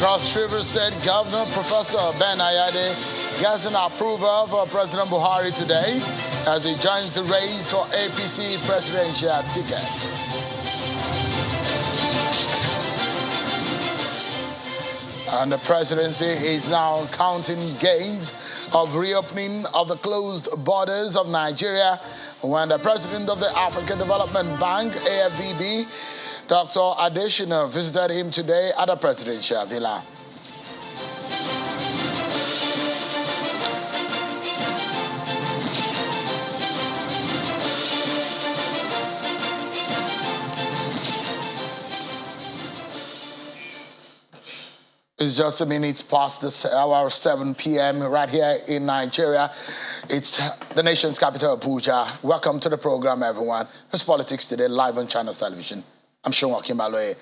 Cross River State Governor Professor Ben Ayade gets an approval for President Buhari today as he joins the race for APC presidential ticket. And the presidency is now counting gains of reopening of the closed borders of Nigeria when the president of the African Development Bank, AFDB, Dr. Adesina, visited him today at the presidential villa. It's just a minute past the hour 7 p.m. right here in Nigeria. It's the nation's capital, Abuja. Welcome to the program, everyone. It's Politics Today, live on Channels Television. I'm Sean Kimbaloye.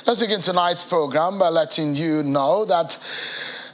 Let's begin tonight's program by letting you know that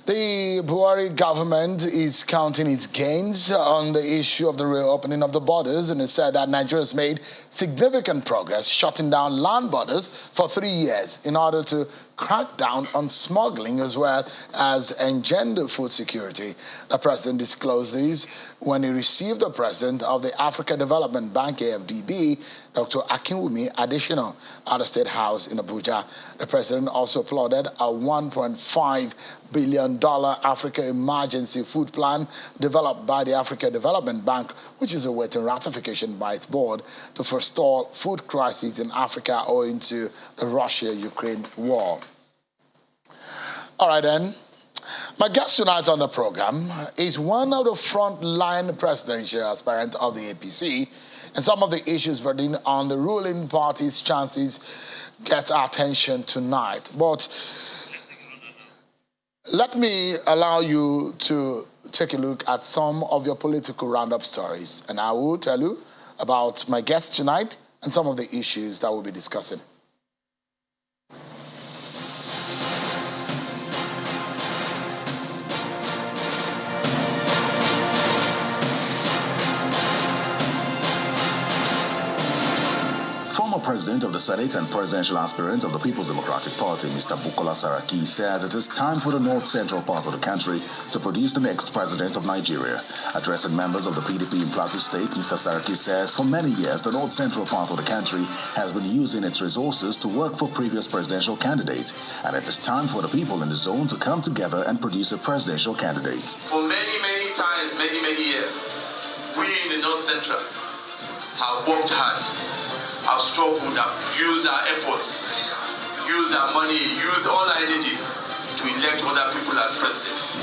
the Buhari government is counting its gains on the issue of the reopening of the borders, and it said that Nigeria has made significant progress shutting down land borders for 3 years in order to crack down on smuggling as well as engender food security. The president disclosed this when he received the president of the Africa Development Bank, AFDB, Dr. Akinwumi Adesina, at the State House in Abuja. The president also applauded a $1.5 billion Africa Emergency Food Plan developed by the Africa Development Bank, which is awaiting ratification by its board to forestall food crises in Africa owing to the Russia-Ukraine war. All right, then. My guest tonight on the program is one of the front-line presidential aspirants of the APC, and some of the issues burden on the ruling party's chances get our attention tonight. But let me allow you to take a look at some of your political roundup stories, and I will tell you about my guest tonight and some of the issues that we'll be discussing. Former President of the Senate and presidential aspirant of the People's Democratic Party, Mr. Bukola Saraki, says it is time for the north-central part of the country to produce the next president of Nigeria. Addressing members of the PDP in Plateau State, Mr. Saraki says for many years the north-central part of the country has been using its resources to work for previous presidential candidates, and it is time for the people in the zone to come together and produce a presidential candidate. For many times, many years, we in the north-central have worked hard, have struggled, have used our efforts, used our money, used all our energy to elect other people as president.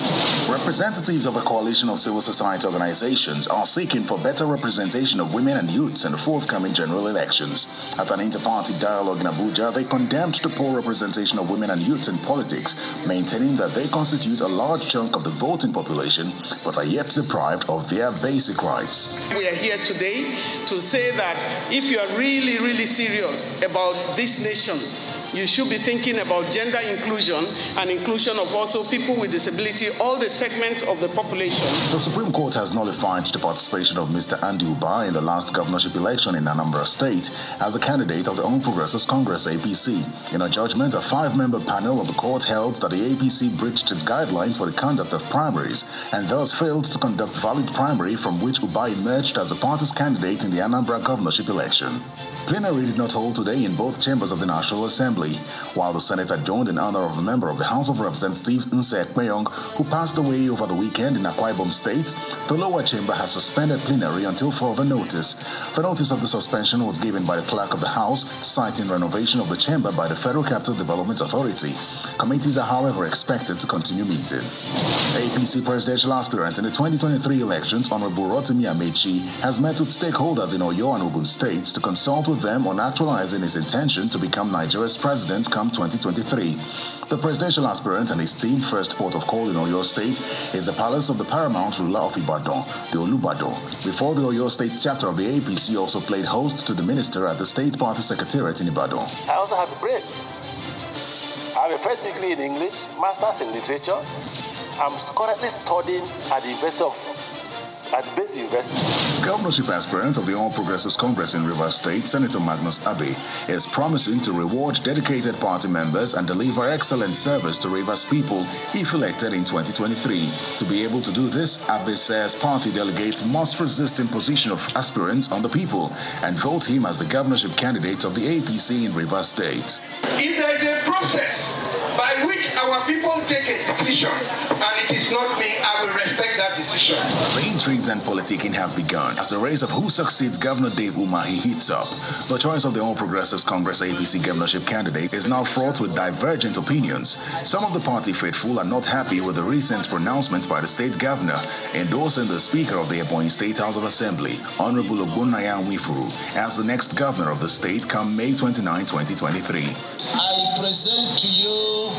Representatives of a coalition of civil society organizations are seeking for better representation of women and youths in the forthcoming general elections. At an inter-party dialogue in Abuja, they condemned the poor representation of women and youths in politics, maintaining that they constitute a large chunk of the voting population, but are yet deprived of their basic rights. We are here today to say that if you are really serious about this nation, you should be thinking about gender inclusion and inclusion of also people with disability, all the segments of the population. The Supreme Court has nullified the participation of Mr. Andy Uba in the last governorship election in Anambra State as a candidate of the All Progressives Congress, APC. In a judgment, a 5-member panel of the court held that the APC breached its guidelines for the conduct of primaries and thus failed to conduct valid primary from which Uba emerged as the party's candidate in the Anambra governorship election. Plenary did not hold today in both chambers of the National Assembly. While the Senate adjourned in honor of a member of the House of Representatives, Nse Ekpeyong, who passed away over the weekend in Akwa Ibom State, the lower chamber has suspended plenary until further notice. The notice of the suspension was given by the clerk of the House, citing renovation of the chamber by the Federal Capital Development Authority. Committees are, however, expected to continue meeting. APC presidential aspirant in the 2023 elections, Honorable Rotimi Amechi, has met with stakeholders in Oyo and Ogun states to consult with them on actualizing his intention to become Nigeria's president come 2023. The presidential aspirant and his team first port of call in Oyo State is the palace of the paramount ruler of Ibadan, the Olubado. Before the Oyo State chapter of the APC also played host to the minister at the state party secretariat in Ibadan. I also have a brain. I have a first degree in English, master's in literature. I'm currently studying at the University of at Base University. Governorship aspirant of the All Progressives Congress in Rivers State, Senator Magnus Abe, is promising to reward dedicated party members and deliver excellent service to Rivers people if elected in 2023. To be able to do this, Abe says party delegates must resist imposition of aspirants on the people and vote him as the governorship candidate of the APC in Rivers State. If there is a process by which our people take a decision, and it is not me, I will respect that decision. The intrigues and politicking have begun as the race of who succeeds Governor Dave Umahi heats up. The choice of the All Progressives Congress APC governorship candidate is now fraught with divergent opinions. Some of the party faithful are not happy with the recent pronouncement by the state governor endorsing the Speaker of the Ebonyi State House of Assembly, Honorable Ogbonnaya Nwifuru, as the next governor of the state come May 29, 2023. I present to you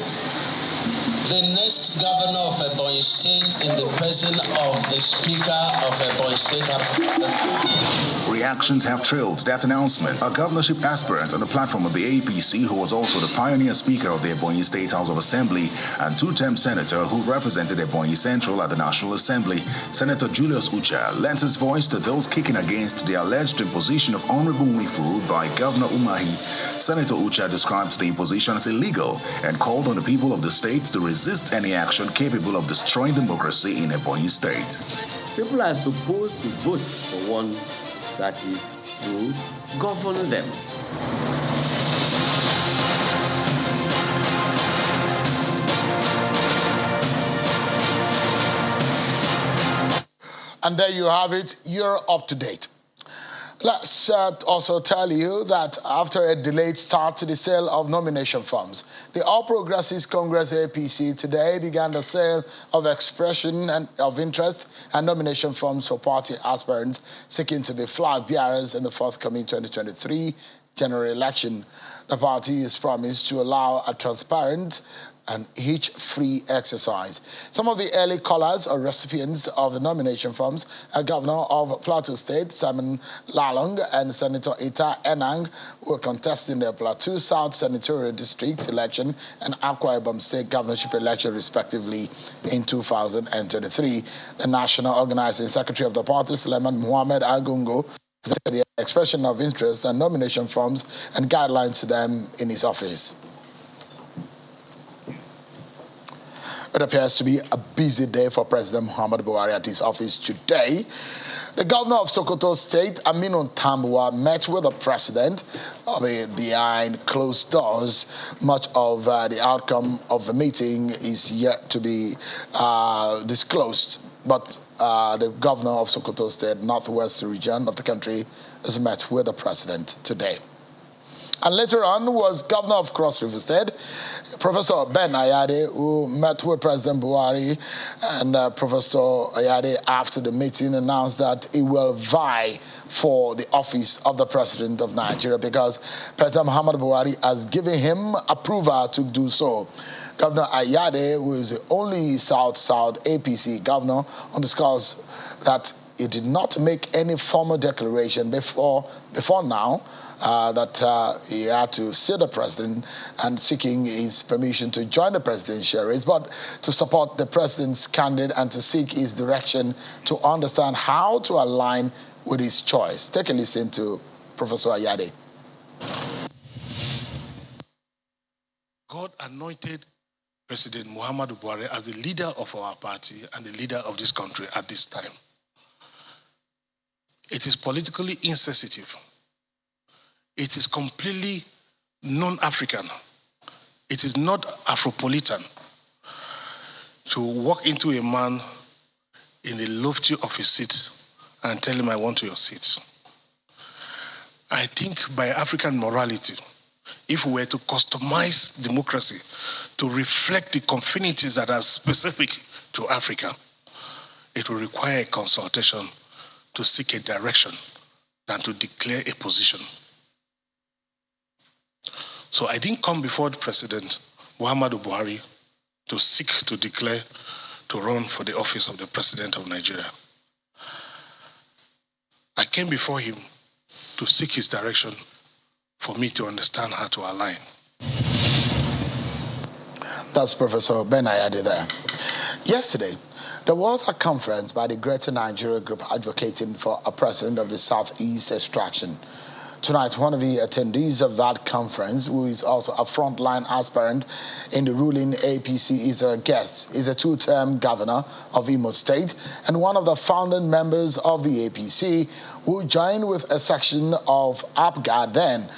the next governor of Ebonyi State in the person of the Speaker of Ebonyi State House. Reactions have trailed that announcement. A governorship aspirant on the platform of the APC, who was also the pioneer Speaker of the Ebonyi State House of Assembly and two-term senator who represented Ebonyi Central at the National Assembly, Senator Julius Ucha, lent his voice to those kicking against the alleged imposition of Honorable Nwifuru by Governor Umahi. Senator Ucha described the imposition as illegal and called on the people of the state to resist any action capable of destroying democracy in Ebonyi State. People are supposed to vote for one that is to govern them. And there you have it. You're up to date. Let's also tell you that after a delayed start to the sale of nomination forms, the All Progressives Congress APC today began the sale of expression of interest and nomination forms for party aspirants seeking to be flag bearers in the forthcoming 2023 general election. The party is promised to allow a transparent and hitch-free exercise. Some of the early callers or recipients of the nomination forms are Governor of Plateau State, Simon Lalong, and Senator Ita Enang, who are contesting the Plateau South Senatorial District election and Akwa Ibom State governorship election, respectively, in 2023. The National Organizing Secretary of the party, Suleiman Mohammed Agungo, presented the expression of interest and nomination forms and guidelines to them in his office. It appears to be a busy day for President Muhammadu Buhari at his office today. The governor of Sokoto State, Aminu Tambuwa, met with the president behind closed doors. Much of the outcome of the meeting is yet to be disclosed. But the governor of Sokoto State, northwest region of the country, has met with the president today. And later on was Governor of Cross River State, Professor Ben Ayade, who met with President Buhari. And Professor Ayade, after the meeting, announced that he will vie for the office of the President of Nigeria because President Muhammadu Buhari has given him approval to do so. Governor Ayade, who is the only South-South APC governor, underscores that he did not make any formal declaration before now that he had to see the president and seeking his permission to join the presidential race, but to support the president's candidate and to seek his direction to understand how to align with his choice. Take a listen to Professor Ayade. God anointed President Muhammadu Buhari as the leader of our party and the leader of this country at this time. It is politically insensitive. It is completely non-African. It is not Afropolitan to walk into a man in the lofty of his seat and tell him, I want your seat. I think by African morality, if we were to customize democracy to reflect the confinities that are specific to Africa, it will require a consultation to seek a direction than to declare a position. So I didn't come before the President Muhammadu Buhari to seek to declare to run for the office of the President of Nigeria. I came before him to seek his direction for me to understand how to align. That's Professor Ben Ayade there. Yesterday, There was a conference by the Greater Nigeria Group advocating for a president of the Southeast extraction. Tonight, one of the attendees of that conference, who is also a frontline aspirant in the ruling APC, is a guest. He's a two-term governor of Imo State and one of the founding members of the APC, who joined with a section of APGA then,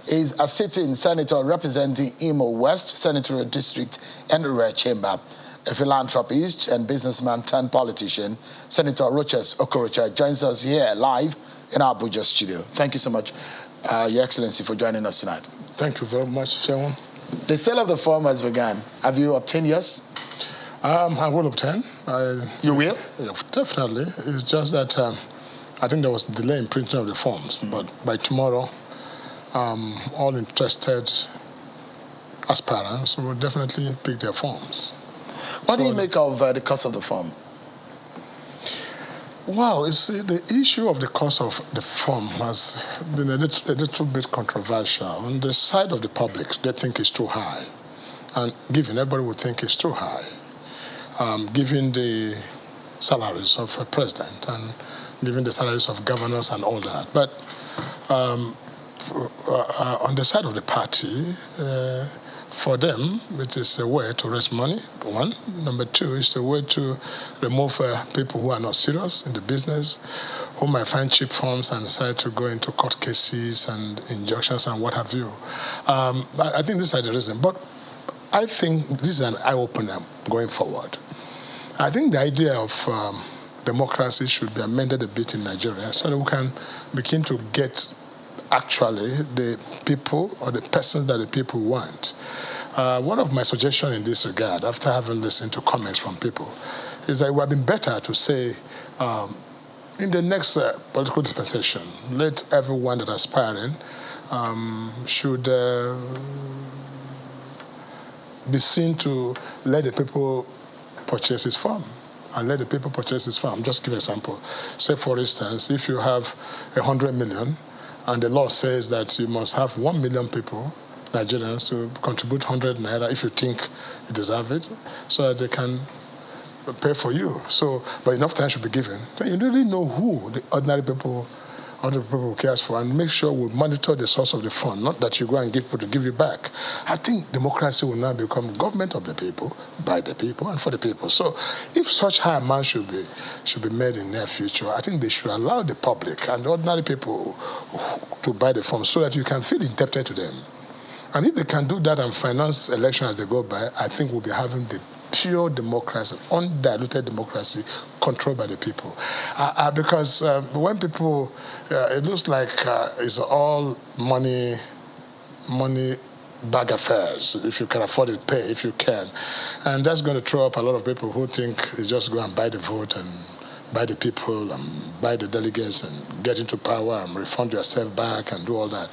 is a sitting senator representing Imo West Senatorial District and the Red Chamber. A philanthropist and businessman turned politician, Senator Roches Okorocha, joins us here live in our Abuja studio. Thank you so much, Your Excellency, for joining us tonight. Thank you very much, Sharon. The sale of the form has begun. Have you obtained yours? I will obtain. You will? Yeah, definitely. It's just that I think there was a delay in printing of the forms, but by tomorrow, all interested aspirants will definitely pick their forms. What do you make of the cost of the form? Well, you see, the issue of the cost of the form has been a little bit controversial. On the side of the public, they think it's too high. And given, everybody would think it's too high, given the salaries of a president and given the salaries of governors and all that. But on the side of the party, for them, it is a way to raise money, one. Number two, it's a way to remove people who are not serious in the business, who might find cheap forms and decide to go into court cases and injunctions and what have you. I think these are the reasons. But I think this is an eye-opener going forward. I think the idea of democracy should be amended a bit in Nigeria so that we can begin to get actually the people or the persons that the people want. One of my suggestions in this regard, after having listened to comments from people, is that it would have been better to say, in the next political dispensation, let everyone that is aspiring should be seen to let the people purchase his farm. And let the people purchase his farm. Just give an example. Say, for instance, if you have 100 million, and the law says that you must have 1 million people, Nigerians, to contribute 100 naira if you think you deserve it, so that they can pay for you. So, but enough time should be given. So you really know who the ordinary people cares for, and make sure we monitor the source of the fund, not that you go and give people to give you back. I think democracy will now become government of the people, by the people, and for the people. So if such high amounts should be made in the near future, I think they should allow the public and the ordinary people to buy the funds so that you can feel indebted to them. And if they can do that and finance elections as they go by, I think we'll be having the pure democracy, undiluted democracy, controlled by the people. Because when people, it looks like it's all money bag affairs. If you can afford it, pay if you can. And that's going to throw up a lot of people who think it's just go and buy the vote and buy the people and buy the delegates and get into power and refund yourself back and do all that.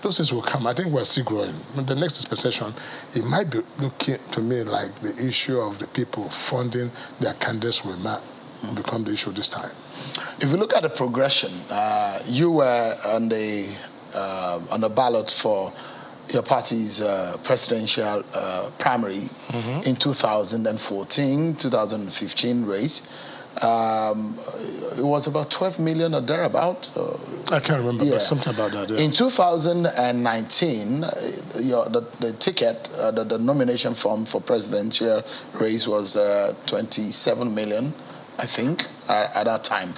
Those things will come. I think we're still growing. In the next dispensation, it might be looking to me like the issue of the people funding their candidates will not become the issue this time. If you look at the progression, you were on the ballot for your party's presidential primary in 2014, 2015 race. It was about 12 million or thereabout. I can't remember, but something about that. Yeah. In 2019, the ticket, the nomination form for presidential race was 27 million, I think, at that time.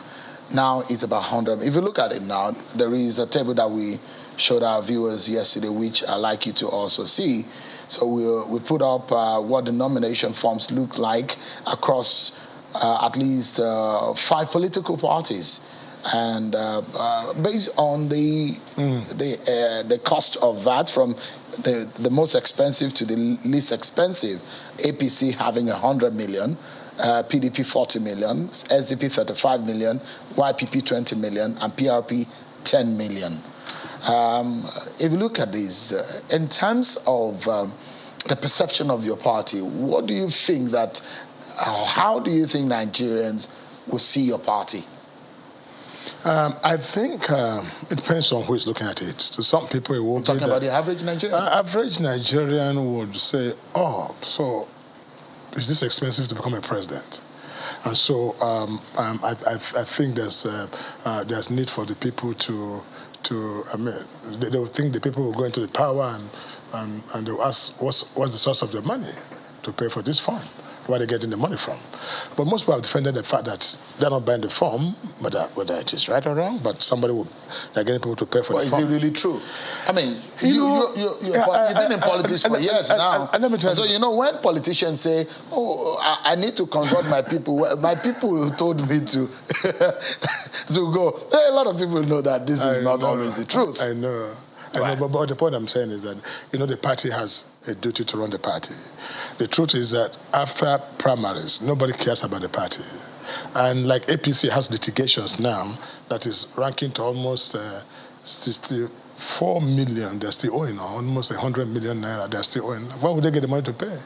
Now it's about 100. If you look at it now, there is a table that we showed our viewers yesterday, which I'd like you to also see. So we put up what the nomination forms look like across at least 5 political parties, and based on the cost of that, from the most expensive to the least expensive, APC having 100 million, PDP 40 million, SDP 35 million, YPP 20 million, and PRP 10 million. If you look at these, in terms of the perception of your party, what do you think that? How do you think Nigerians will see your party? I think it depends on who is looking at it. So some people it won't. Talking about the average Nigerian. Average Nigerian would say, "Oh, so is this expensive to become a president?" And so I think there's need for the people to I mean, they will think the people will go into the power and they'll ask what's the source of the money to pay for this form, where they're getting the money from. But most people have defended the fact that they're not buying the form, whether it is right or wrong, but they're getting people to pay for the form. Is it really true? I mean, you've been in politics for years now. And let me tell you. So, when politicians say, I need to consult my people, my people told me to go. A lot of people know that this is not always the truth. I know. But the point I'm saying is that, the party has a duty to run the party. The truth is that after primaries, nobody cares about the party. And like APC has litigations now that is ranking to almost 64 million they're still owing, almost 100 million naira they're still owing. Where would they get the money to pay?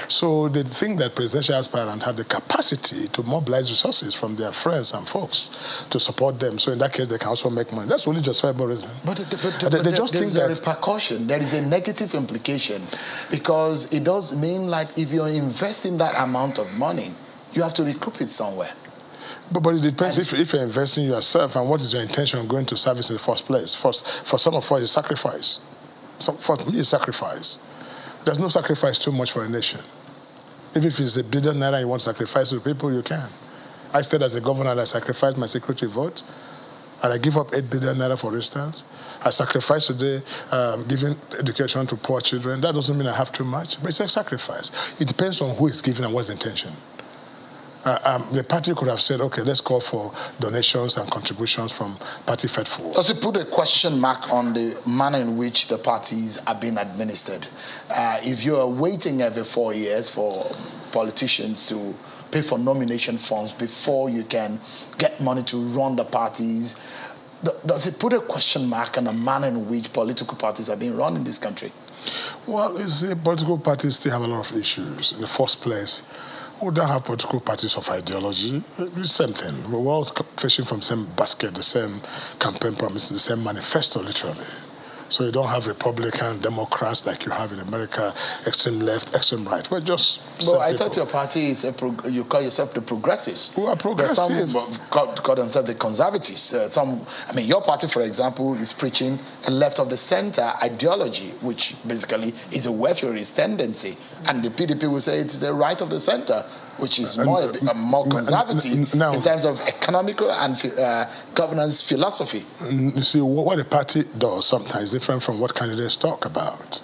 So they think that presidential aspirants have the capacity to mobilize resources from their friends and folks to support them. So in that case, they can also make money. That's only justifiable reason. But they just think that there is a repercussion. There is a negative implication, because it does mean like if you're investing that amount of money, you have to recoup it somewhere. But it depends if you're investing yourself and what is your intention of going to service in the first place. For some of us, it's sacrifice. For me, it's sacrifice. There's no sacrifice too much for a nation. If it's $1 billion and you want to sacrifice to the people, you can. I stayed as a governor and I sacrificed my security vote. And I give up 8 billion naira, for instance. I sacrifice today giving education to poor children. That doesn't mean I have too much, but it's a sacrifice. It depends on who is giving and what's the intention. The party could have said, okay, let's call for donations and contributions from party faithful. Does it put a question mark on the manner in which the parties are being administered? If you are waiting every 4 years for politicians to pay for nomination funds before you can get money to run the parties, does it put a question mark on the manner in which political parties are being run in this country? Well, you see, political parties still have a lot of issues. In the first place, we don't have political parties of ideology. It's the same thing. We're all fishing from the same basket, the same campaign promises, the same manifesto, literally. So you don't have Republican, Democrats like you have in America, extreme left, extreme right. We're just... Well, I thought your party is you call yourself the progressives. We are progressive. Some call themselves the conservatives. Your party, for example, is preaching a left of the center ideology, which basically is a welfarist tendency. And the PDP will say it's the right of the center, which is more conservative in terms of economical and governance philosophy. You see, what the party does sometimes is different from what candidates talk about.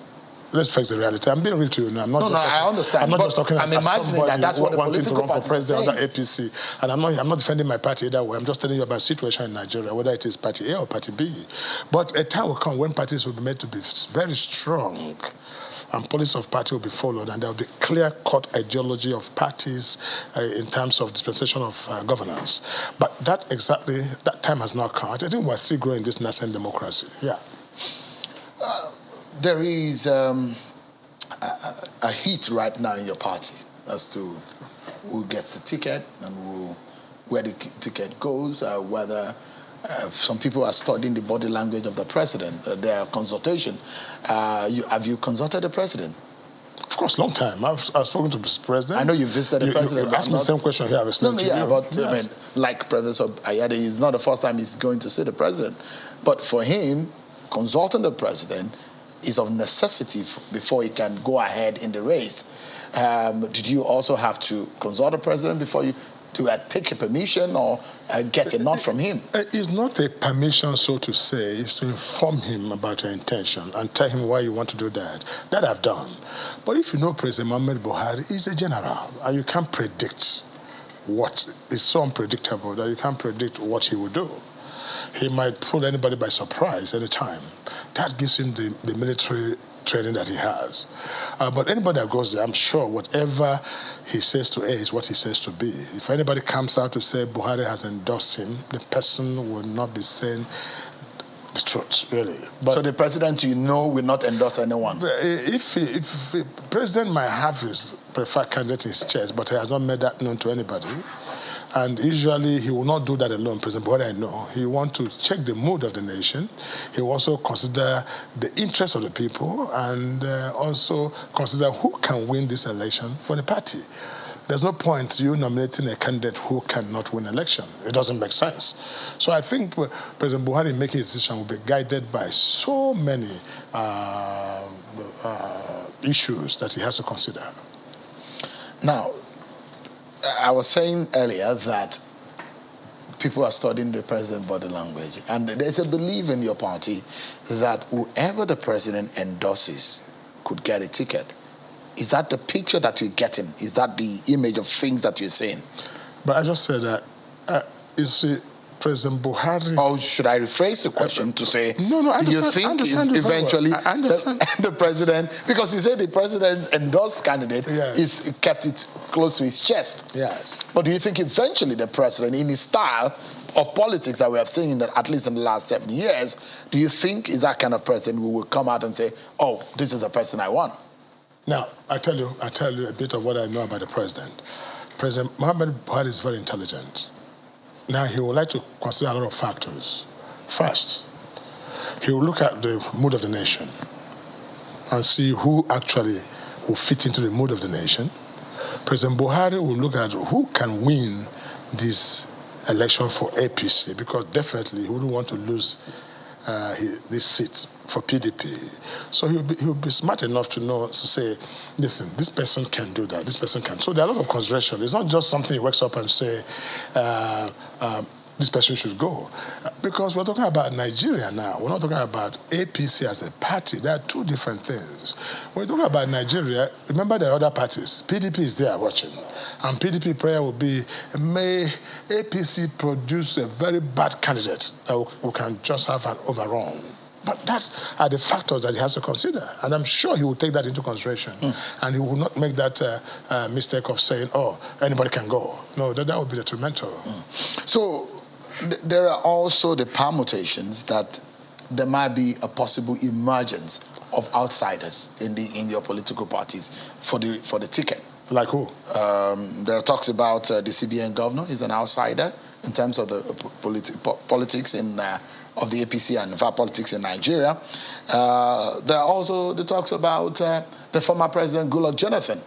Let's face the reality. I'm being real to you now. I understand. I'm not just talking as somebody that's what the wanting to run for president under APC. And I'm not defending my party either way. I'm just telling you about the situation in Nigeria, whether it is party A or party B. But a time will come when parties will be made to be very strong, and policy of party will be followed, and there will be clear-cut ideology of parties in terms of dispensation of governance. But that time has not come. I think we're still growing this nascent democracy. Yeah. There is a heat right now in your party as to who gets the ticket and where the ticket goes, whether some people are studying the body language of the president, their consultation. Have you consulted the president? Of course, long time. I've spoken to the president. I know you visited the president. You asked me the same question here. I've explained to you. But yes. Like Professor Ayade, it's not the first time he's going to see the president. But for him, consulting the president is of necessity before he can go ahead in the race. Did you also have to consult the president before you to take a permission or get a nod from him? It's not a permission, so to say. It's to inform him about your intention and tell him why you want to do that. That I've done. But if you know President Muhammad Buhari, he's a general, and you can't predict what is so unpredictable that you can't predict what he will do. He might pull anybody by surprise any time. That gives him the military training that he has. But anybody that goes there, I'm sure whatever he says to A is what he says to B. If anybody comes out to say Buhari has endorsed him, the person will not be saying the truth, really. But so the president, will not endorse anyone? If president might have his preferred candidate in his chest, but he has not made that known to anybody. And usually he will not do that alone, President Buhari, I know. He wants to check the mood of the nation. He will also consider the interests of the people and also consider who can win this election for the party. there's no point you nominating a candidate who cannot win election. It doesn't make sense. So I think President Buhari making his decision will be guided by so many issues that he has to consider. Now, I was saying earlier that people are studying the president's body language, and there's a belief in your party that whoever the president endorses could get a ticket. Is that the picture that you're getting? Is that the image of things that you're saying? But I just said that, is President Buhari... Or should I rephrase the question to say, no, I understand, you think eventually the president, because you say the president's endorsed candidate is kept it close to his chest. Yes. But do you think eventually the president, in his style of politics that we have seen at least in the last 7 years, do you think is that kind of president who will come out and say, oh, this is the person I want? Now, I tell you a bit of what I know about the president. President Muhammad Buhari is very intelligent. Now, he would like to consider a lot of factors. First, he will look at the mood of the nation and see who actually will fit into the mood of the nation. President Buhari will look at who can win this election for APC, because definitely he wouldn't want to lose this seat for PDP. So he'll be smart enough to know, to say, listen, this person can do that, this person can. So there are a lot of consideration. It's not just something he wakes up and say, this person should go. Because we're talking about Nigeria now. We're not talking about APC as a party. There are two different things. When we talk about Nigeria, remember there are other parties. PDP is there watching. And PDP prayer will be, may APC produce a very bad candidate that we can just have an overrun. But that are the factors that he has to consider. And I'm sure he will take that into consideration. And he will not make that mistake of saying, oh, anybody can go. No, that would be detrimental. So there are also the permutations that there might be a possible emergence of outsiders in your political parties for the ticket. Like who? There are talks about the CBN governor is an outsider in terms of the politics of the APC and politics in Nigeria. There are also the talks about the former president Goodluck Jonathan.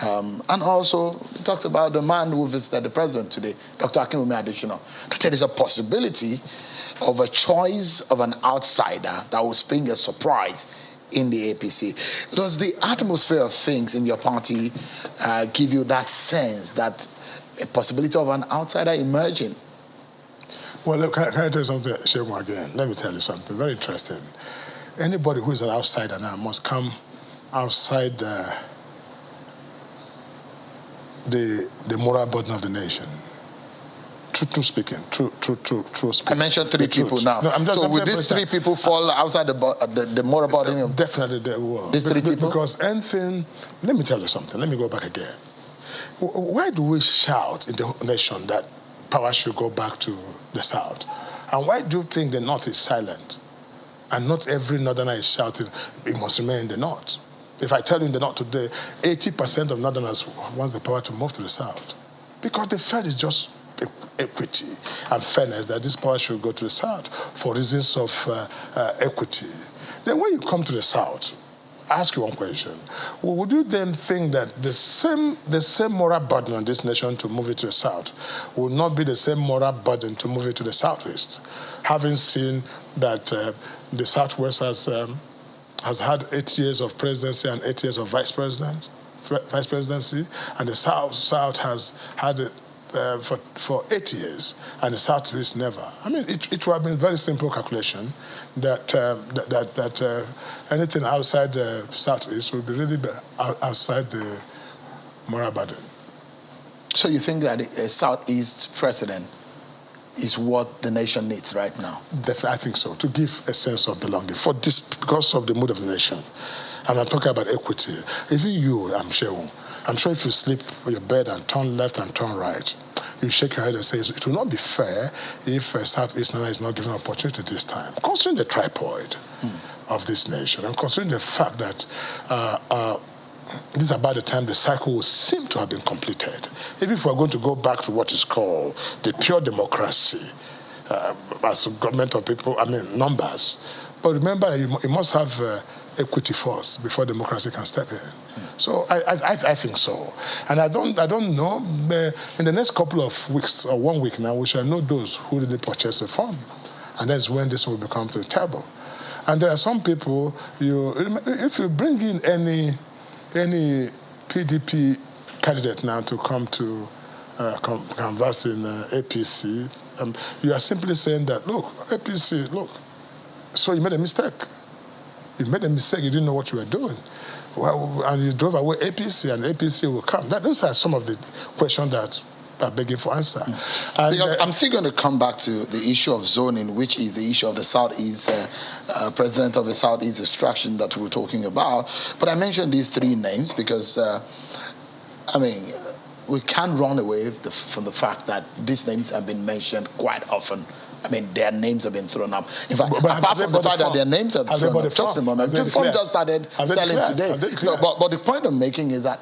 And also it talks about the man who visited the president today, Dr. Akinwumi Adesina. There is a possibility of a choice of an outsider that will spring a surprise in the APC. Does the atmosphere of things in your party give you that sense that a possibility of an outsider emerging? Well, look, can I tell you something, Shegun, again? Let me tell you something very interesting. Anybody who is an outsider now must come outside the moral burden of the nation. True speaking. I mentioned three people now. No, so will these three people fall outside the moral burden of... Definitely they will. These three people? Because anything... Let me tell you something. Let me go back again. Why do we shout in the nation that power should go back to the South? And why do you think the North is silent? And not every Northerner is shouting, it must remain in the North. If I tell you in the North today, 80% of Northerners want the power to move to the South. Because they felt it's just equity and fairness that this power should go to the South for reasons of equity. Then when you come to the South, I ask you one question. Would you then think that the same moral burden on this nation to move it to the South will not be the same moral burden to move it to the Southwest? Having seen that the Southwest has had 8 years of presidency and 8 years of vice presidency, and the South has had it for 8 years, and the Southeast never. I mean, it would have been a very simple calculation that anything outside the Southeast would be really outside the moral burden. So you think that a Southeast president is what the nation needs right now? Definitely, I think so, to give a sense of belonging for this, because of the mood of the nation. And I'm talking about equity. Even you, I'm sure if you sleep on your bed and turn left and turn right, you shake your head and say, it will not be fair if Southeasterner is not given an opportunity this time. Considering the tripod of this nation, and considering the fact that this is about the time the cycle will seem to have been completed. Even if we're going to go back to what is called the pure democracy, as a government of people, numbers, But remember, you must have equity first before democracy can step in. So I think so. And I don't know. In the next couple of weeks, or 1 week now, we shall know those who really purchase the form. And that's when this will become to the table. And there are some people, if you bring in any PDP candidate now to come to canvass in APC, you are simply saying that, look, APC, look, so you made a mistake. You made a mistake, you didn't know what you were doing. Well, and you drove away APC, and APC will come. Those are some of the questions that are begging for answer. And, because I'm still going to come back to the issue of zoning, which is the issue of the Southeast, president of the Southeast extraction that we were talking about. But I mentioned these three names because, we can't run away from the fact that these names have been mentioned quite often. Their names have been thrown up. In fact, apart from the fact that their names have thrown up, just a moment, the form just started selling today. No, but the point I'm making is that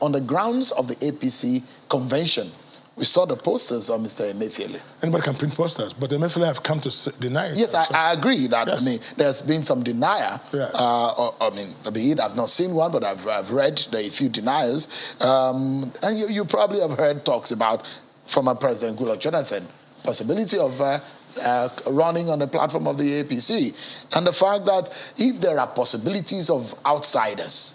on the grounds of the APC convention, we saw the posters of Mr. Emefiele. Anybody can print posters, but Emefiele have come to deny it. Yes, I agree that, yes. There's been some denier. Yeah. I've not seen one, but I've read a few deniers. And you probably have heard talks about former President Goodluck Jonathan, possibility of running on the platform of the APC. And the fact that if there are possibilities of outsiders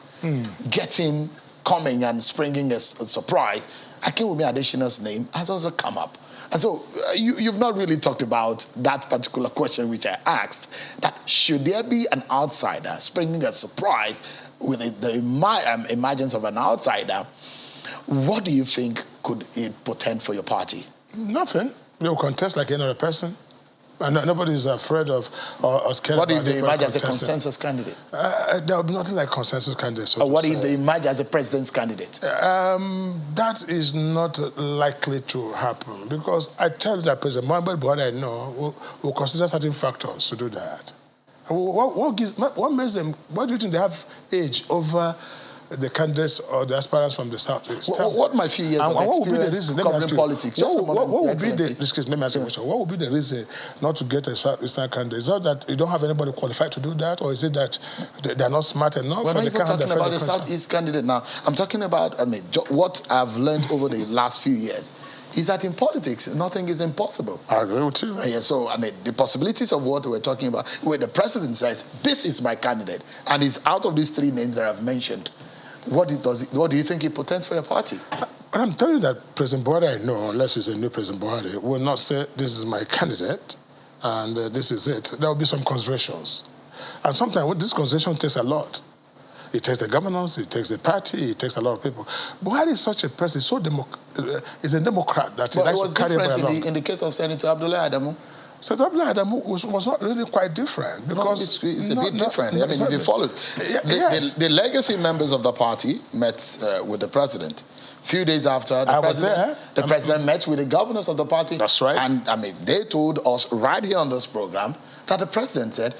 coming and springing a surprise, Akinwumi Adesina's name has also come up. And so you've not really talked about that particular question which I asked, that should there be an outsider springing a surprise with the emergence of an outsider, what do you think could it portend for your party? Nothing. They will contest like any other person. And nobody is afraid of or scared. What if they emerge as a consensus candidate? There will be nothing like consensus candidate. Or what if they emerge as a president's candidate? That is not likely to happen, because I tell you that President Muhammad Buhari, I know, will consider certain factors to do that. What makes them? What do you think they have age over the candidates or the aspirants from the Southeast? What my few years of experience covering politics? What would be the reason? Let me ask you a question. What would be the reason not to get a Southeastern candidate? Is it that you don't have anybody qualified to do that, or is it that they're not smart enough? We're not even talking about the Southeast candidate now. I'm talking about what I've learned over the last few years is that in politics, nothing is impossible. I agree with you. Yeah, so, the possibilities of what we're talking about, where the president says, this is my candidate, and he's out of these three names that I've mentioned, what do you think it portends for your party? I'm telling you that President Buhari, I know, unless it's a new President Buhari, will not say, this is my candidate, and this is it. There will be some considerations. And sometimes this consideration takes a lot. It takes the governors, it takes the party, it takes a lot of people. Buhari is such a person, he's a Democrat that he likes to carry everybody along. In the case of Senator Abdullahi Adamu? Senator Abdullahi Adamu was not really quite different. Because it's a bit different. If you followed. The legacy members of the party met with the president. A few days after, the president met with the governors of the party. That's right. And they told us right here on this program that the president said,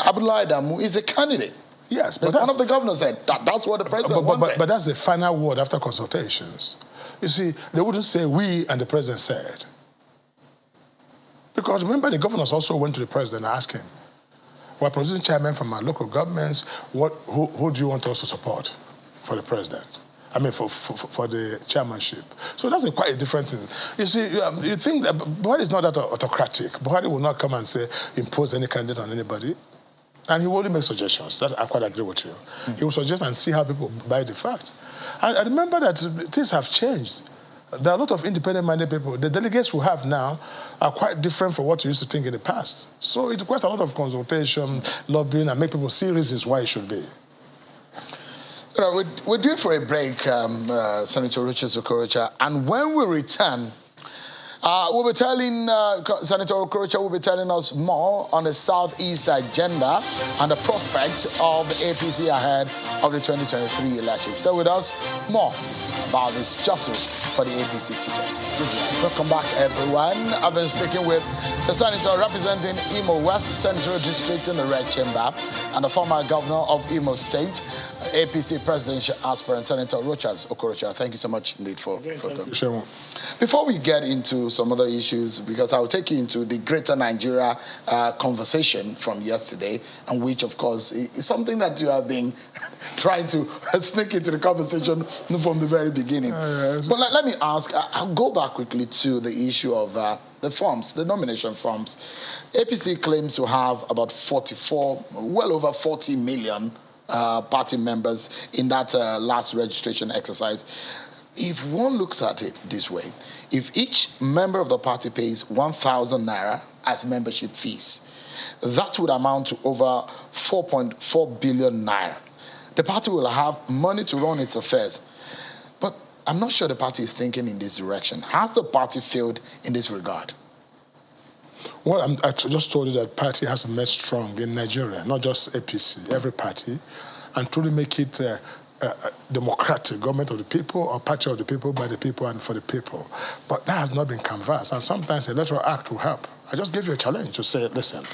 Abdullahi Adamu is a candidate. Yes, but one of the governors said that's what the president wanted. But that's the final word after consultations. You see, they wouldn't say we and the president said. Because remember, the governors also went to the president and asked him, we're producing chairmen from our local governments, who do you want us to support for the president? For the chairmanship. So that's quite a different thing. You see, you think that Buhari is not that autocratic. Buhari will not come and say, impose any candidate on anybody. And he will only make suggestions. I quite agree with you. He will suggest and see how people buy the fact. And I remember that things have changed. There are a lot of independent-minded people. The delegates we have now are quite different from what you used to think in the past. So it requires a lot of consultation, lobbying, and make people see reasons why it should be. We're due for a break, Senator Richard Okorocha, and when we return, we'll be telling Senator Okorocha will be telling us more on the Southeast agenda and the prospects of the APC ahead of the 2023 election. Stay with us. More about this jostle for the APC ticket. Welcome back, everyone. I've been speaking with the senator representing Imo West Senatorial District in the Red Chamber and the former governor of Imo State, APC presidential aspirant, Senator Richard Okorocha. Thank you so much indeed for coming. Sure. Before we get into to some other issues because I'll take you into the Greater Nigeria conversation from yesterday, and which, of course, is something that you have been trying to sneak into the conversation from the very beginning. But let me ask, I'll go back quickly to the issue of the forms, the nomination forms. APC claims to have about 44, well over 40 million party members in that last registration exercise. If one looks at it this way, if each member of the party pays 1,000 naira as membership fees, that would amount to over 4.4 billion naira. The party will have money to run its affairs. But I'm not sure the party is thinking in this direction. Has the party failed in this regard? Well, I just told you that party has to make strong in Nigeria, not just APC, every party, and truly make it a democratic government of the people or party of the people, by the people, and for the people. But that has not been canvassed, and sometimes a electoral act will help. I just gave you a challenge to say, listen,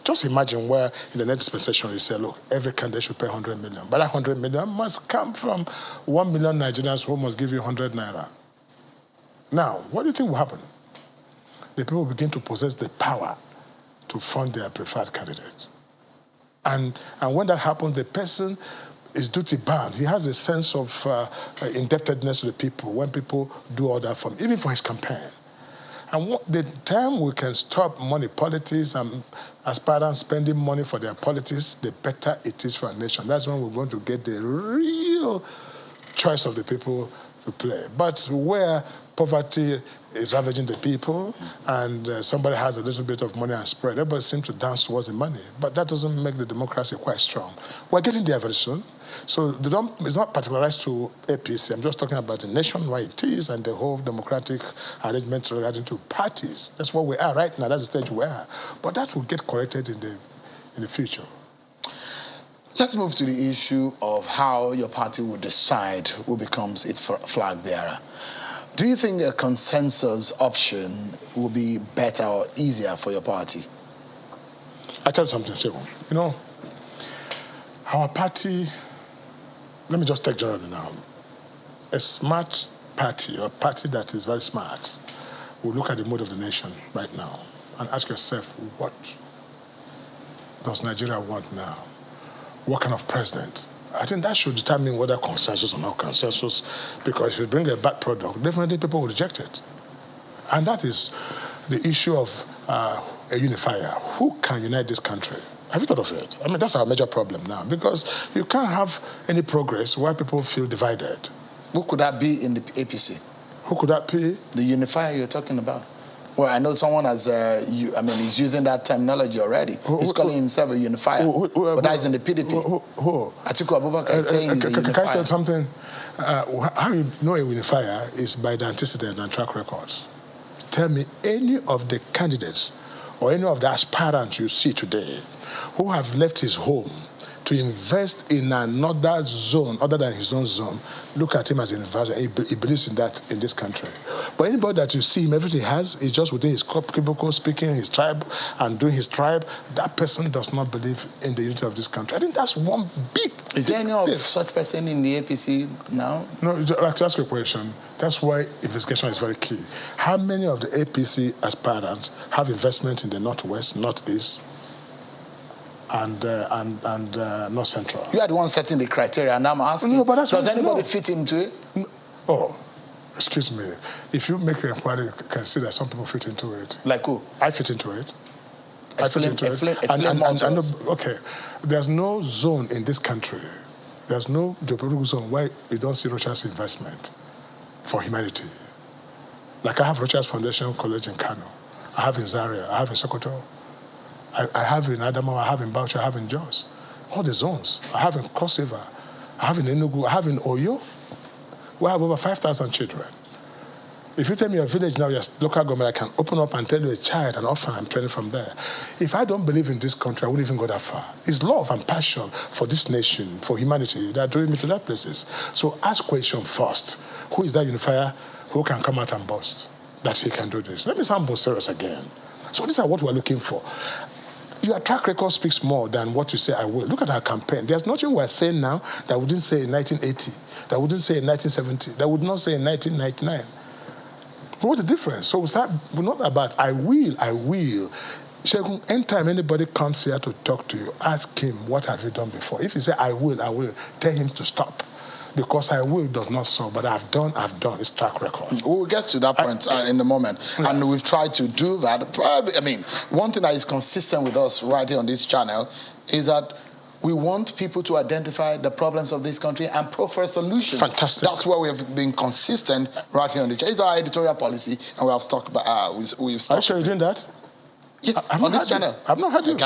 just imagine where in the next dispensation you say, look, every candidate should pay 100 million. But that 100 million must come from 1 million Nigerians who must give you 100 naira. Now, what do you think will happen? The people begin to possess the power to fund their preferred candidates. And when that happens, the person is duty bound. He has a sense of indebtedness to the people when people do all that for him, even for his campaign. And the time we can stop money politics and aspirants spending money for their politics, the better it is for our nation. That's when we're going to get the real choice of the people to play. But where poverty is ravaging the people and somebody has a little bit of money and spread, everybody seems to dance towards the money. But that doesn't make the democracy quite strong. We're getting there very soon. So it's not particularized to APC. I'm just talking about the nationwide it is and the whole democratic arrangement regarding to parties. That's where we are right now. That's the stage we are. But that will get corrected in the future. Let's move to the issue of how your party will decide who becomes its flag bearer. Do you think a consensus option will be better or easier for your party? I tell you something, Segun. You know, our party, let me just take generally now. A smart party, or a party that is very smart, will look at the mood of the nation right now and ask yourself, what does Nigeria want now? What kind of president? I think that should determine whether consensus or not consensus, because if you bring a bad product, definitely people will reject it. And that is the issue of a unifier. Who can unite this country? Have you thought of it? I mean, that's our major problem now, because you can't have any progress while people feel divided. Who could that be in the APC? Who could that be? The unifier you're talking about. Well, I know someone has, he's using that terminology already. He's calling himself a unifier. But that's in the PDP. Atiku Abubakar is saying he's a unifier. Can I say something? How you know a unifier is by the antecedent and track records. Tell me any of the candidates or any of the aspirants you see today who have left his home to invest in another zone other than his own zone, look at him as an investor. He believes in that in this country. But anybody that you see him, everything he has is just within his cubicle, speaking his tribe and doing his tribe. That person does not believe in the unity of this country. I think that's one big. Is there any of such person in the APC now? No, ask a question. That's why investigation is very key. How many of the APC aspirants have investment in the Northwest, Northeast, and North Central? You are the one setting the criteria, and I'm asking, no, but that's does anybody fit into it? No. Oh, excuse me. If you make an inquiry, you can see that some people fit into it. Like who? I fit into it. Explain more to us. Okay, there's no zone in this country. There's no geopolitical zone where you don't see Rocha's investment for humanity. Like I have Rocha's Foundation College in Kano. I have in Zaria. I have in Sokoto. I have in Adamawa, I have in Bauchi, I have in Jos. All the zones. I have in Cross River. I have in Enugu. I have in Oyo. We have over 5,000 children. If you tell me your village now, your local government, I can open up and tell you a child, an orphan, I'm training from there. If I don't believe in this country, I wouldn't even go that far. It's love and passion for this nation, for humanity, that drove me to that places. So ask question first. Who is that unifier who can come out and boast that he can do this? Let me sound more serious again. So these are what we're looking for. Your track record speaks more than what you say I will. Look at our campaign. There's nothing we're saying now that we didn't say in 1980, that we didn't say in 1970, that we would not say in 1999. What's the difference? So it's not about I will. Shegun, anytime anybody comes here to talk to you, ask him, what have you done before? If he say, I will, tell him to stop. Because I will does not solve, but I've done. It's track record. We'll get to that point in a moment. Yeah. And we've tried to do that. Probably, one thing that is consistent with us right here on this channel is that we want people to identify the problems of this country and proffer solutions. Fantastic. That's where we have been consistent right here on the channel. It's our editorial policy, and we have stuck by. We've stuck. Are you sure you're doing that? Yes, on this channel. I've not heard you.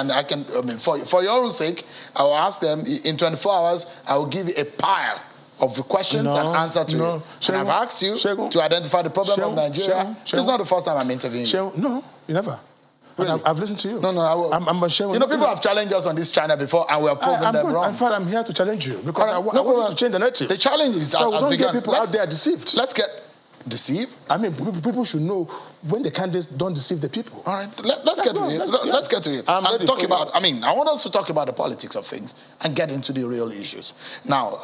For your own sake, I will ask them in 24 hours. I will give you a pile of the questions and answer to it. And I've asked you to identify the problem of Nigeria. This is not the first time I'm interviewing you. No, you never. Really? I've listened to you. No, I will. People have challenged us on this channel before, and we have proven them wrong. In fact, I'm here to challenge you because I want you to change the narrative. The challenge is so we don't get people out there deceived. Let's get deceived. People should know when the candidates don't deceive the people. All right, let's get to it. Let's get to it. I want us to talk about the politics of things and get into the real issues. Now,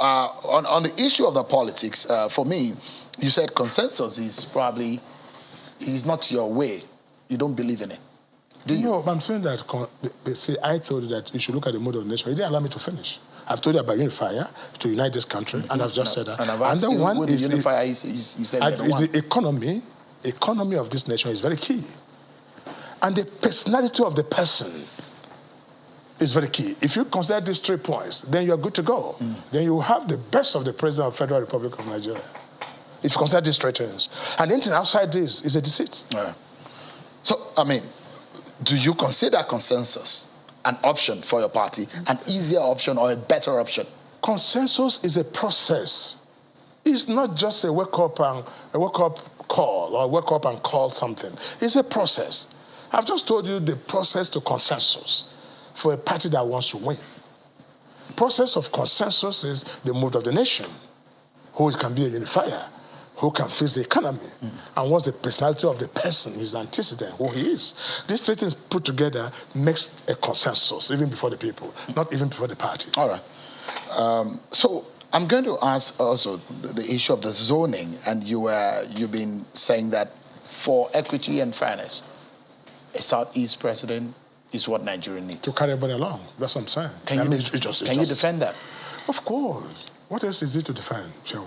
on the issue of the politics, for me, you said consensus is not your way. You don't believe in it. Do you? No, I'm saying that I told you that you should look at the mode of the nation. You didn't allow me to finish. I've told you about unifier to unite this country, and I've just said that. And I've asked you what the unifier is. You said the economy of this nation is very key, and the personality of the person is very key. If you consider these 3 points, then you're good to go. Then you have the best of the President of the Federal Republic of Nigeria. If you consider these 3 things, and anything outside this is a deceit. Yeah. So, do you consider consensus an option for your party, an easier option or a better option? Consensus is a process. It's not just a wake up call or wake up and call something. It's a process. I've just told you the process to consensus for a party that wants to win. Process of consensus is the mood of the nation, who can be a unifier, who can face the economy, and what's the personality of the person, his antecedent, who he is. These 3 things put together makes a consensus, even before the people, not even before the party. All right. So I'm going to ask also the issue of the zoning, and you've been saying that for equity and fairness, a Southeast president is what Nigeria needs. To carry everybody along, that's what I'm saying. Can you defend that? Of course. What else is it to defend, Shehu?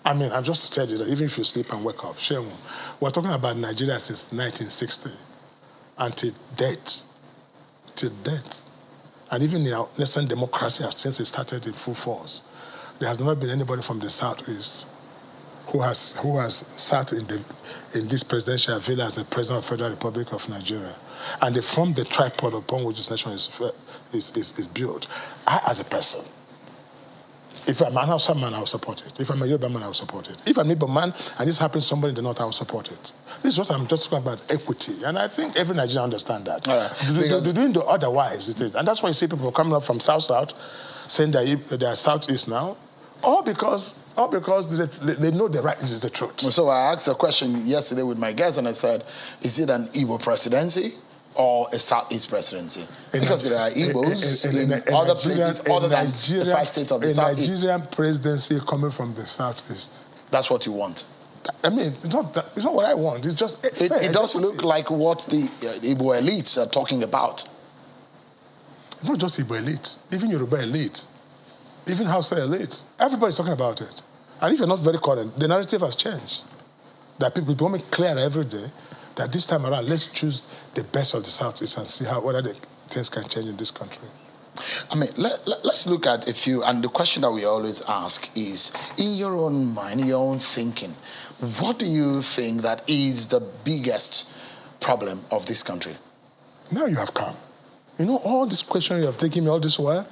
I've just said it, that even if you sleep and wake up, Shehu, we're talking about Nigeria since 1960 until death. Till death. And even in our nascent democracy, since it started in full force, there has never been anybody from the Southeast who has sat in this presidential villa as the President of the Federal Republic of Nigeria. And they formed the tripod upon which this nation is built. I, as a person, if I'm an Hausa man, I will support it. If I'm a Yoruba man, I will support it. If I'm an Igbo man and this happens to somebody in the north, I will support it. This is what I'm just talking about, equity. And I think every Nigerian understands that. They're doing the otherwise, it is. And that's why you see people coming up from South, saying that they are Southeast now, all because they know the right is the truth. So I asked a question yesterday with my guest, and I said, is it an Igbo presidency or a Southeast presidency? Because there are Igbos in other places other than the 5 states of the Southeast. A Nigerian presidency coming from the Southeast. That's what you want? It's not what I want. It's just it does look like what the Igbo elites are talking about. Not just Igbo elite, even Yoruba elite, even Hausa elite. Everybody's talking about it. And if you're not very current, the narrative has changed. That people becoming clear every day that this time around, let's choose the best of the Southeast and see whether the things can change in this country. Let's look at a few, and the question that we always ask is, in your own mind, in your own thinking, what do you think that is the biggest problem of this country? Now you have come. All this question you have taken me all this while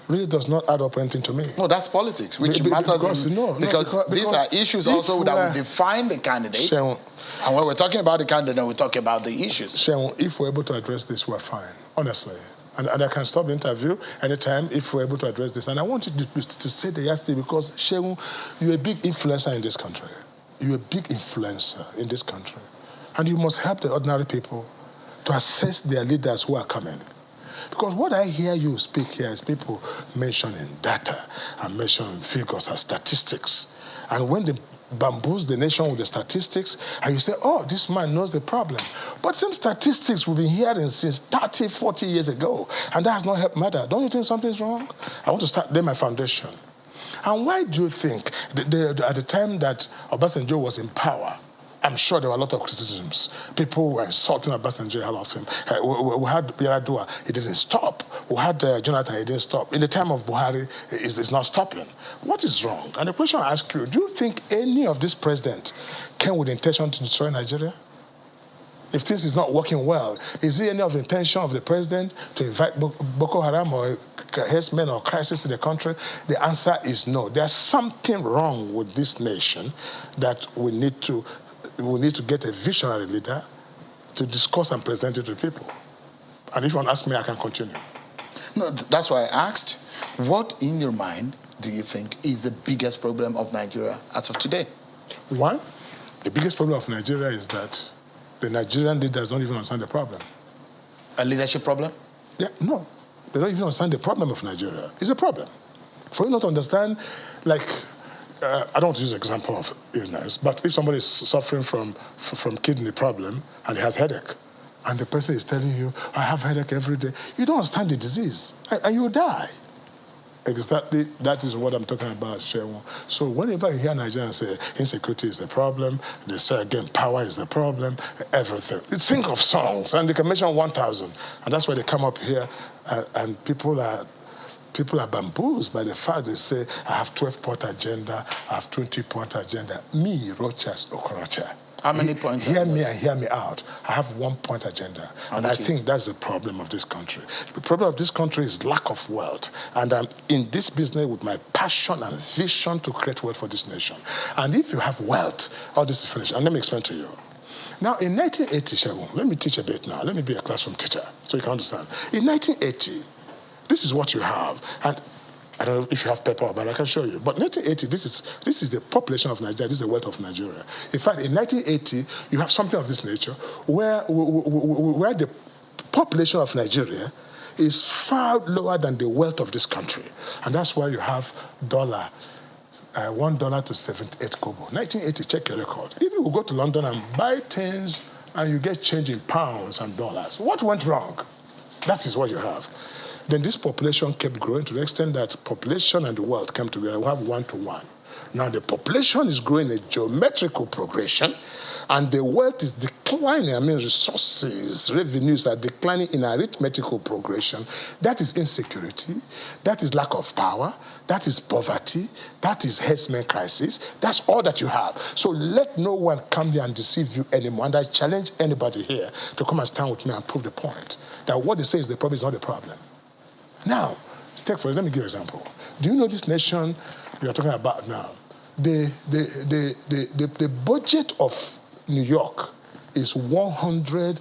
really does not add up anything to me. No, that's politics, which matters because these are issues also that will define the candidate. And when we're talking about the candidate, we talk about the issues. If we're able to address this, we're fine, honestly. And I can stop the interview anytime if we're able to address this. And I want you to say the yesterday because, Shehu, you're a big influencer in this country. You're a big influencer in this country. And you must help the ordinary people to assess their leaders who are coming. Because what I hear you speak here is people mentioning data and mentioning figures and statistics. And when the bamboos the nation with the statistics, and you say, oh, this man knows the problem. But some statistics we've been hearing since 30, 40 years ago, and that has not helped matter. Don't you think something's wrong? I want to start there, my foundation. And why do you think, at the time that Obasanjo was in power, I'm sure there were a lot of criticisms. People were insulting Obasanjo a lot of him. We had Yaradua, it didn't stop. We had Jonathan, it didn't stop. In the time of Buhari, it's not stopping. What is wrong? And the question I ask you, do you think any of this president came with the intention to destroy Nigeria? If things is not working well, is it any of the intention of the president to invite Boko Haram or herdsmen or crisis in the country? The answer is no. There's something wrong with this nation that we need to get a visionary leader to discuss and present it to people. And if you want to ask me, I can continue. No, that's why I asked, what in your mind do you think is the biggest problem of Nigeria as of today? One, the biggest problem of Nigeria is that the Nigerian leaders don't even understand the problem. A leadership problem? Yeah, no. They don't even understand the problem of Nigeria. It's a problem. For you not to understand, like, I don't want to use an example of illness, but if somebody is suffering from kidney problem and he has headache, and the person is telling you, I have headache every day, you don't understand the disease, and you will die. Exactly, that is what I'm talking about, Shehu. So whenever you hear Nigerians say insecurity is the problem, they say again power is the problem, everything. Think of songs, and they can mention 1,000, and that's why they come up here, and people are bamboozled by the fact they say, I have 12-point agenda, I have 20-point agenda. Me, Rochas Okorocha. How many points? Hear me and hear me out. I have 1-point agenda. And I think that's the problem of this country. The problem of this country is lack of wealth. And I'm in this business with my passion and vision to create wealth for this nation. And if you have wealth, all this is finished. And let me explain to you. Now, in 1980, Shehu, let me teach a bit now. Let me be a classroom teacher so you can understand. In 1980, this is what you have. And I don't know if you have paper, but I can show you. But 1980, this is the population of Nigeria. This is the wealth of Nigeria. In fact, in 1980, you have something of this nature where the population of Nigeria is far lower than the wealth of this country. And that's why you have $1 to 78 kobo. 1980, check your record. If you go to London and buy things and you get change in pounds and dollars, what went wrong? That is what you have. Then this population kept growing to the extent that population and the wealth came together. We have 1-to-1. Now the population is growing a geometrical progression, and the wealth is declining. I mean, resources, revenues are declining in arithmetical progression. That is insecurity. That is lack of power. That is poverty. That is herdsmen crisis. That's all that you have. So let no one come here and deceive you anymore. And I challenge anybody here to come and stand with me and prove the point that what they say is the problem is not the problem. Now, let me give you an example. Do you know this nation we are talking about now? The budget of New York is over $100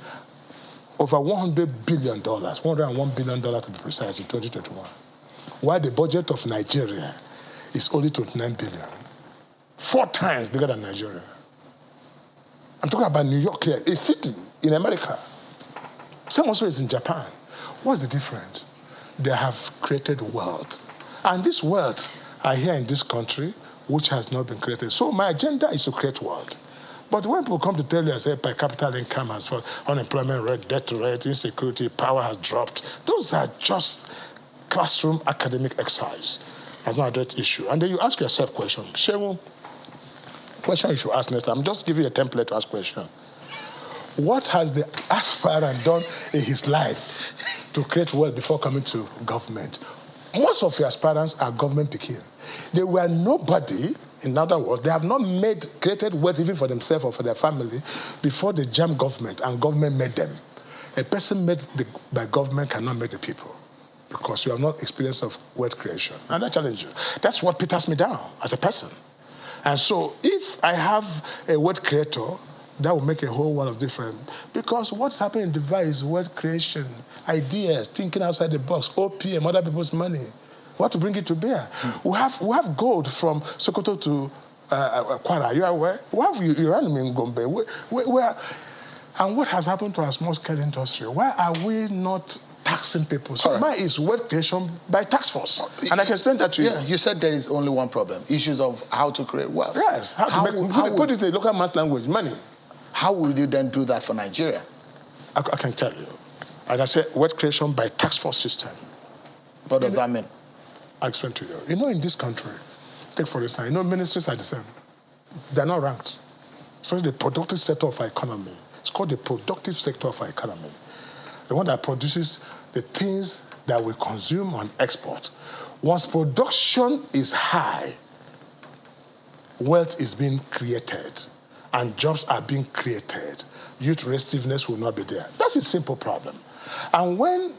billion, $101 billion to be precise, in 2021. While the budget of Nigeria is only 29 billion. 4 times bigger than Nigeria. I'm talking about New York here, a city in America. Same also is in Japan. What's the difference? They have created wealth. And this wealth are here in this country, which has not been created. So my agenda is to create wealth. But when people come to tell you, I say, per capita income has fallen, unemployment rate, debt rate, insecurity, power has dropped, those are just classroom academic exercise. That's not a direct issue. And then you ask yourself question. Shehu, question you should ask next time. I'm just giving you a template to ask question. What has the aspirant done in his life to create wealth before coming to government? Most of your aspirants are government picking. They were nobody. In other words, they have not created wealth even for themselves or for their family before they jammed government and government made them. A person made by government cannot make the people because you have not experience of wealth creation. And I challenge you. That's what peters me down as a person. And so if I have a wealth creator, that will make a whole world of difference. Because what's happening in Dubai is wealth creation, ideas, thinking outside the box, OPM, other people's money. We have to bring it to bear. We have gold from Sokoto to Kwara. You are aware? We have uranium in Gombe. And what has happened to our small-scale industry? Why are we not taxing people. So mine is wealth creation by tax force. And I can explain that to you. Yeah, you said there is only one problem, issues of how to create wealth. Yes, put it in the local man's language, money. How will you then do that for Nigeria? I can tell you. As I said, wealth creation by tax force system. What does that mean? I'll explain to you. In this country, take for instance, ministries are the same. They're not ranked. Especially the productive sector of our economy. It's called the productive sector of our economy. The one that produces the things that we consume and export. Once production is high, wealth is being created and jobs are being created. Youth restiveness will not be there. That's a simple problem. And when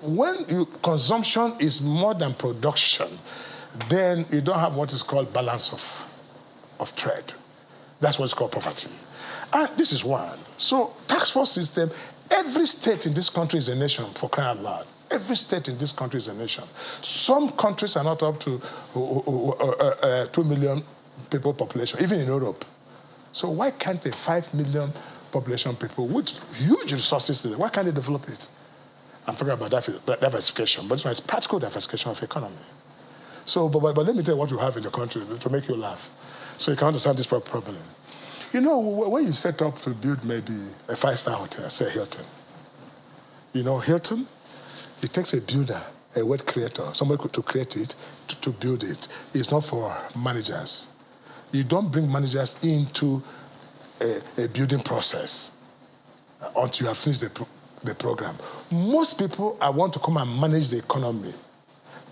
consumption is more than production, then you don't have what is called balance of trade. That's what's called poverty. And this is one. So tax force system, every state in this country is a nation, for crying out loud. Every state in this country is a nation. Some countries are not up to 2 million people population, even in Europe. So why can't a 5 million population people with huge resources today, why can't they develop it? I'm talking about diversification, but this one is practical diversification of economy. So, but let me tell you what you have in the country to make you laugh, so you can understand this problem. When you set up to build maybe a 5-star hotel, say Hilton. Hilton, it takes a builder, a wealth creator, somebody to create it, to build it. It's not for managers. You don't bring managers into a building process until you have finished the program. Most people want to come and manage the economy,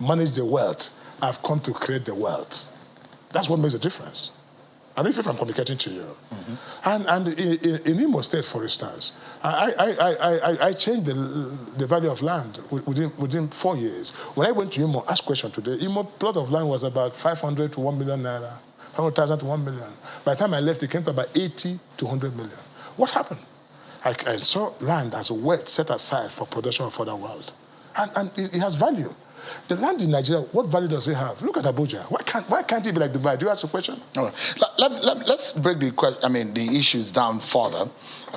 manage the wealth. I've come to create the wealth. That's what makes a difference. I don't know if I'm communicating to you. Mm-hmm. And in Imo State, for instance, I changed the value of land within 4 years. When I went to Imo, asked question today, Imo plot of land was about 500 to 1 million naira, 100,000 to 1 million. By the time I left, it came to about 80 to 100 million. What happened? I saw land as a wealth set aside for production of further wealth. And it has value. The land in Nigeria, what value does it have? Look at Abuja. Why can't it be like Dubai? Do you ask a question? All right. Let's break the issues down further,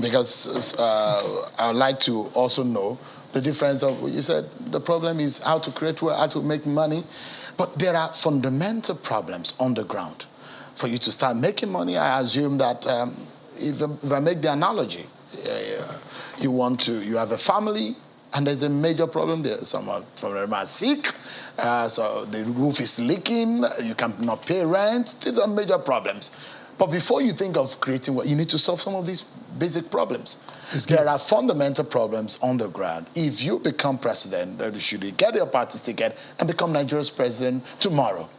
because I would like to also know the difference of, you said the problem is how to create wealth, how to make money, but there are fundamental problems on the ground. For you to start making money, I assume that if I make the analogy, you have a family, and there's a major problem there. Some of them are sick, so the roof is leaking, you cannot pay rent. These are major problems. But before you think of creating what, you need to solve some of these basic problems. There are fundamental problems on the ground. If you become president, should you get your party's ticket and become Nigeria's president tomorrow,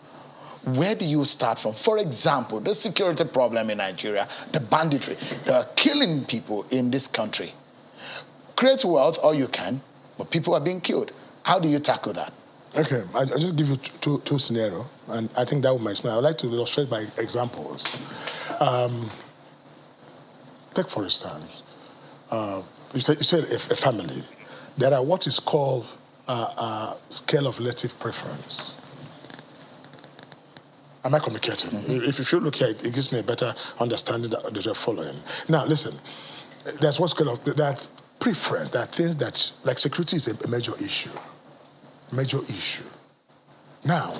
where do you start from? For example, the security problem in Nigeria, the banditry, the killing people in this country. Create wealth, all you can, but people are being killed. How do you tackle that? Okay, I'll just give you two scenarios, and I think that would make sense. I would like to illustrate by examples. Take for instance, you said a family. There are what is called a scale of relative preference. Am I communicating? Mm-hmm. If you look here, it gives me a better understanding that you're following. Now, listen, there's what's called that preference. There are things that, like security is a major issue. Major issue. Now,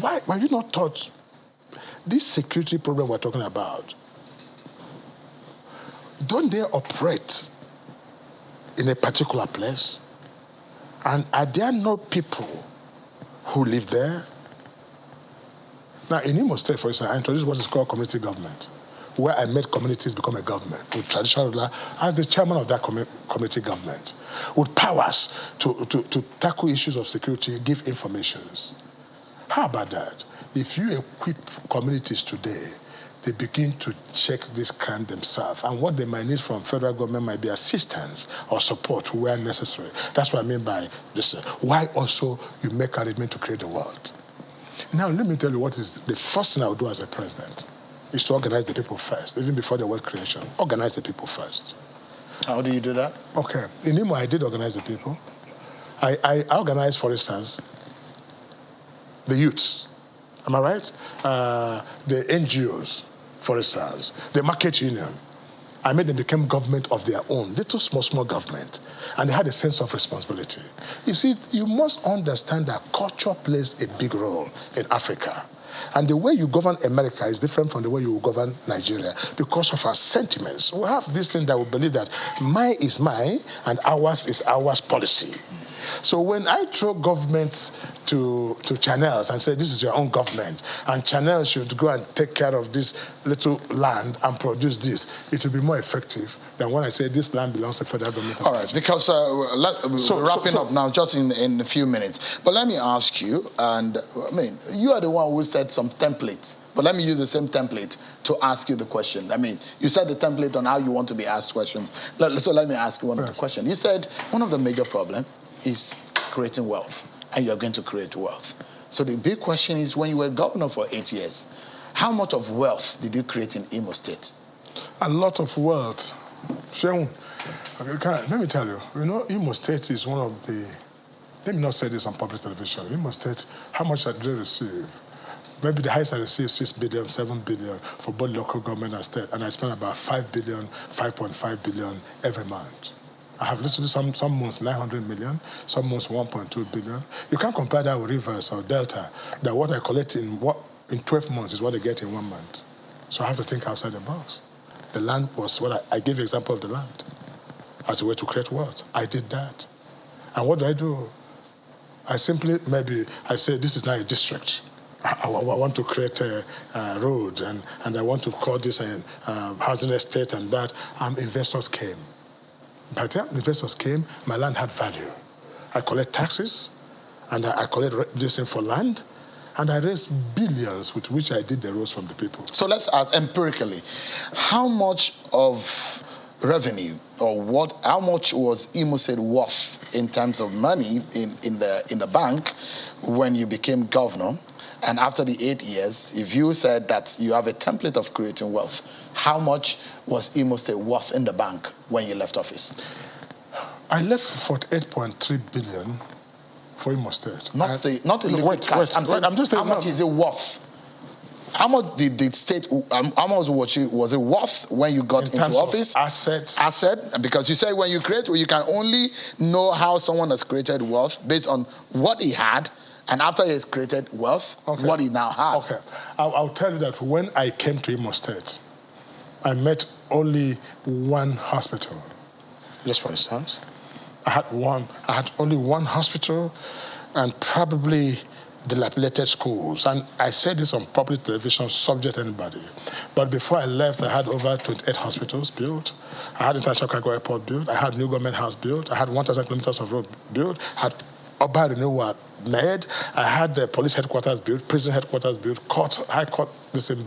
why were you not taught this security problem we're talking about? Don't they operate in a particular place? And are there no people who live there? Now, in Imo State, for instance, I introduced what is called community government, where I made communities become a government with traditional ruler as the chairman of that community government, with powers to tackle issues of security, give informations. How about that? If you equip communities today, they begin to check this crime themselves, and what they might need from federal government might be assistance or support where necessary. That's what I mean by this. Why also you make arrangement to create the world. Now, let me tell you what is the first thing I would do as a president is to organize the people first, even before the wealth creation. Organize the people first. How do you do that? Okay. In Imo, I did organize the people. I organized, for instance, the youths. Am I right? The NGOs, for instance, the market union. I made them become government of their own, little small government. And they had a sense of responsibility. You see, you must understand that culture plays a big role in Africa. And the way you govern America is different from the way you govern Nigeria because of our sentiments. We have this thing that we believe that mine is mine and ours is ours policy. So when I throw governments to channels and say, this is your own government, and channels should go and take care of this little land and produce this, it will be more effective than when I say this land belongs to the federal government. All right, because we're wrapping up now just in a few minutes. But let me ask you, and I mean, you are the one who said some templates, but let me use the same template to ask you the question. I mean, you said the template on how you want to be asked questions. So let me ask you one of the questions. You said one of the major problems is creating wealth, and you're going to create wealth. So the big question is, when you were governor for 8 years, how much of wealth did you create in Imo State? A lot of wealth. Sheung, let me tell you, Imo State is one of the, let me not say this on public television, Imo State, how much did they receive? Maybe the highest I received 6 billion, 7 billion for both local government and state, and I spend about 5 billion, 5.5 billion every month. I have literally some months 900 million, some months 1.2 billion. You can't compare that with Rivers or Delta, that what I collect in 12 months is what they get in 1 month. So I have to think outside the box. The land was what I gave you an example of the land as a way to create wealth. I did that. And what do? I simply, I say this is now a district. I want to create a road and I want to call this a housing estate and that. Investors came. By the time investors came, my land had value. I collect taxes, and I collect this for land, and I raised billions with which I did the roads from the people. So let's ask empirically, how much of revenue or how much was Imo State worth in terms of money in the bank when you became governor? And after the 8 years, if you said that you have a template of creating wealth, how much was Imo State worth in the bank when you left office? I left 48.3 billion for Imo State. Not the liquid cash. I'm saying, how much is it worth? How much did the state? How much was it worth when you got into office? Asset, because you said when you create, you can only know how someone has created wealth based on what he had. And after he has created wealth, what he now has. Okay, I'll tell you that when I came to Imo State, I met only one hospital. Just for instance, I had only one hospital and probably dilapidated schools. And I said this on public television, subject anybody. But before I left, I had over 28 hospitals built. I had International Cargo Airport built. I had new government house built. I had 1,000 kilometers of road built. I had urban renewal made. I had the police headquarters built, prison headquarters built, high court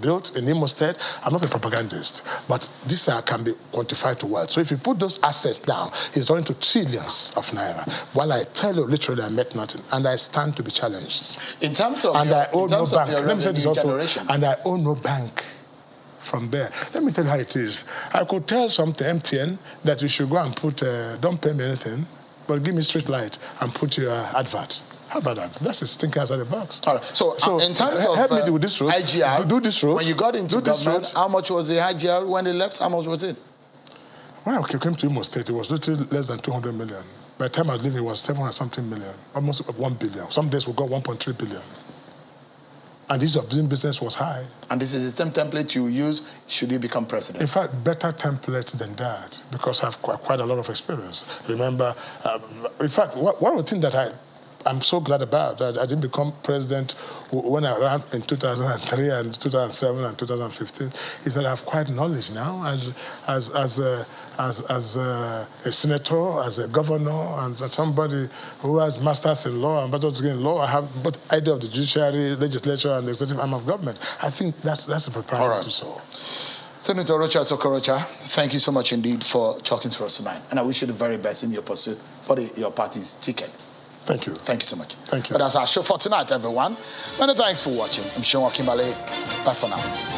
built in Imo State. I'm not a propagandist, but this can be quantified to wealth. So if you put those assets down, it's going to trillions of naira. While I tell you, literally, I met nothing, and I stand to be challenged. In terms of and I owe no bank. Let me say this also. And I owe no bank from there. Let me tell you how it is. I could tell MTN that you should go and put, don't pay me anything, but give me street light and put your advert. How about that? That's a stinker outside the box. All right. So in terms of help me do this road, IGR, do this road. When you got into government, how much was the IGR when they left? How much was it? When I came to Imo State, it was literally less than 200 million. By the time I was leaving, it was 700-something million, almost 1 billion. Some days we got 1.3 billion. And this of doing business was high. And this is the same template you use should you become president? In fact, better template than that, because I have quite a lot of experience. Remember, in fact, one of the things that I'm so glad about that I didn't become president when I ran in 2003 and 2007 and 2015 is that I have quite knowledge now as a senator, as a governor, and as somebody who has masters in law and bachelor's degree in law. I have both idea of the judiciary, legislature, and the executive arm of government. I think that's a preparatory to solve. Senator Rocha Sokorocha, thank you so much indeed for talking to us tonight, and I wish you the very best in your pursuit for your party's ticket. Thank you. Thank you so much. Thank you. But that's our show for tonight, everyone. Many thanks for watching. I'm Sean Akimbale. Bye for now.